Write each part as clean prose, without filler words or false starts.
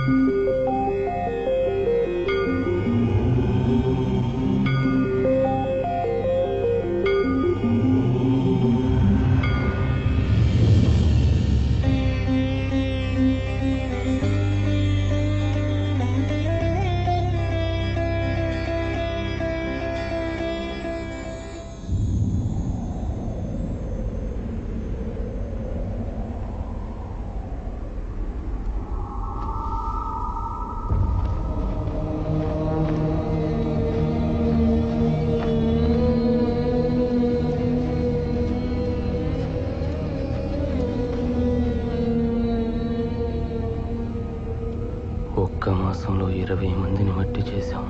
ఒక్క మాసంలో 20 మందిని మట్టి చేశాం.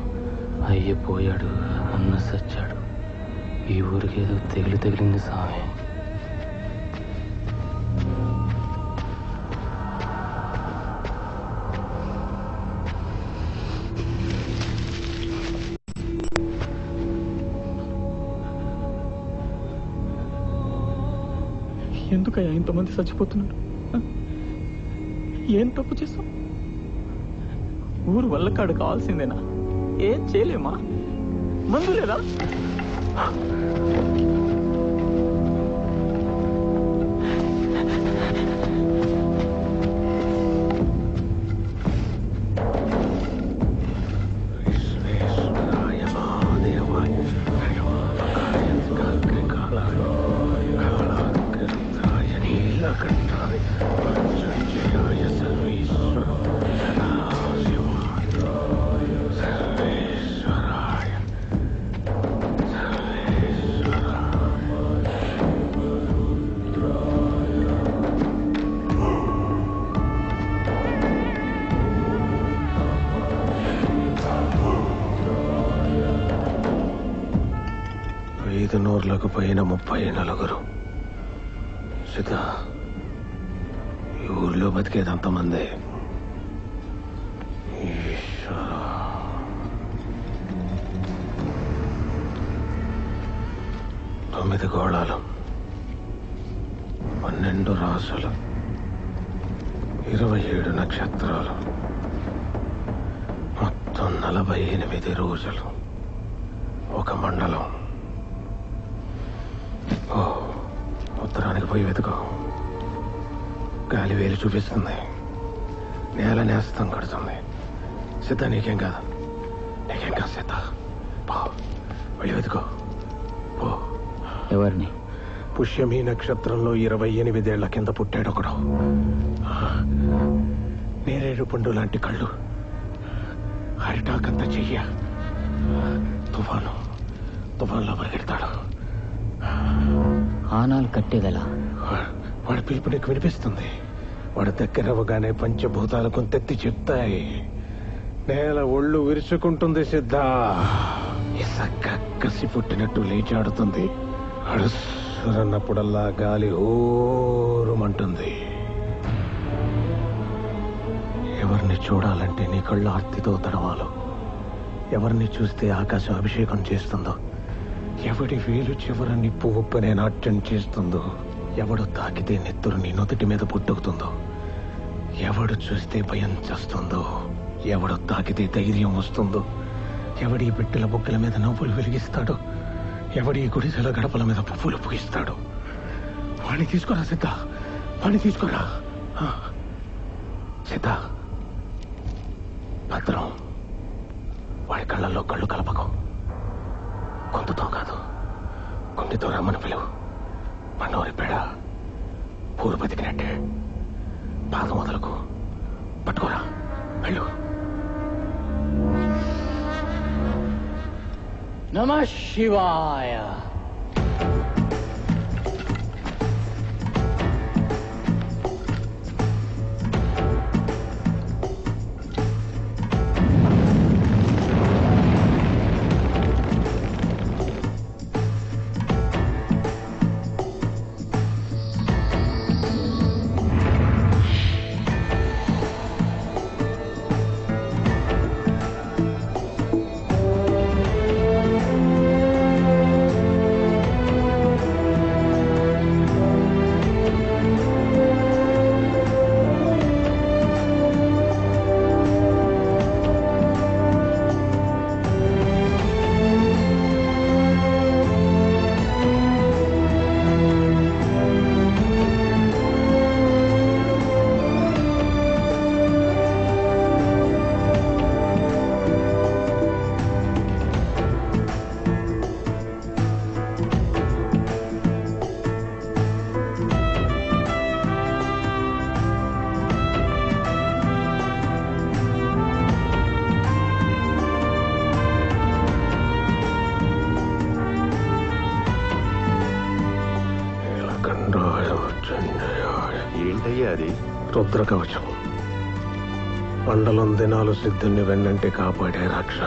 అయ్యపోయాడు, అన్న సచ్చాడు. ఈ ఊరికేదో తగిలింది సామే. ఎందుకయ్యా ఇంతమంది చచ్చిపోతున్నారు? ఏం తప్పు చేస్తాం? ఊరు వల్లకాడు కావాల్సిందేనా? ఏం చేయలేమా? మందు లేదా? నూర్లకు పోయిన 34. సీత, ఈ ఊర్లో బతికేదంతమంది. 9 గోళాలు, 12 రాసులు, 27 నక్షత్రాలు, మొత్తం 48 రోజులు, ఒక మండలం. ఉత్తరానికి పోయి వెతుకో. గాలి వేలు చూపిస్తుంది, నేల నేస్తం కడుతుంది. సిద్ధ, నీకేం కాదు సిద్ధ. పో, వెళ్ళి వెతుకో పో. ఎవరిని? పుష్యమి నక్షత్రంలో 28 ఏళ్ల కింద పుట్టాడు ఒకడు. నేరేడు పండు లాంటి కళ్ళు, అరిటాకంత చెయ్య. తుఫాన్లో పరిగెడతాడు. ఆనాలు కట్టేదలా? వాడి పిలుపు నీకు వినిపిస్తుంది. వాడి దగ్గర అవగానే పంచభూతాలు కొంతెత్తి చెప్తాయి. నేల ఒళ్ళు విరుచుకుంటుంది. సిద్ధ, ఇసక్క కసి పుట్టినట్టు లేచాడుతుంది. అడుసురన్నప్పుడల్లా గాలి ఓరుమంటుంది. ఎవరిని చూడాలంటే నీ కళ్ళు ఆర్తితో తడవాలు. ఎవరిని చూస్తే ఆకాశం అభిషేకం చేస్తుందో, ఎవడి వేలు చివర నిప్పు ఉప్పనే నాట్యం చేస్తుందో, ఎవడు తాకితే నెత్తురు నీ నొదటి మీద పుట్టుకుతుందో, ఎవడు చూస్తే భయం చేస్తుందో, ఎవడు తాకితే ధైర్యం వస్తుందో, ఎవడి బిడ్డల బొగ్గల మీద నవ్వులు వెలిగిస్తాడో, ఎవడి గుడిసెల గడపల మీద పువ్వులు పూయిస్తాడో వాడిని తీసుకోరా సిద్ధ, వాడిని తీసుకోరా. సిద్ధ, భద్రం, వాడి కళ్ళల్లో కళ్ళు కలపకు. కొంతతో కాదు, గుండెతో రమ్మని పిలువు. మన్నోరి పేడ పూరు బతికినట్టే. పాదం మొదలకు పట్టుకోరా, వెళ్ళు. నమః శివాయ. రుద్రకవచం. మండలం దినాలు సిద్ధుణ్ణి వెన్నంటి కాపాడే రక్ష.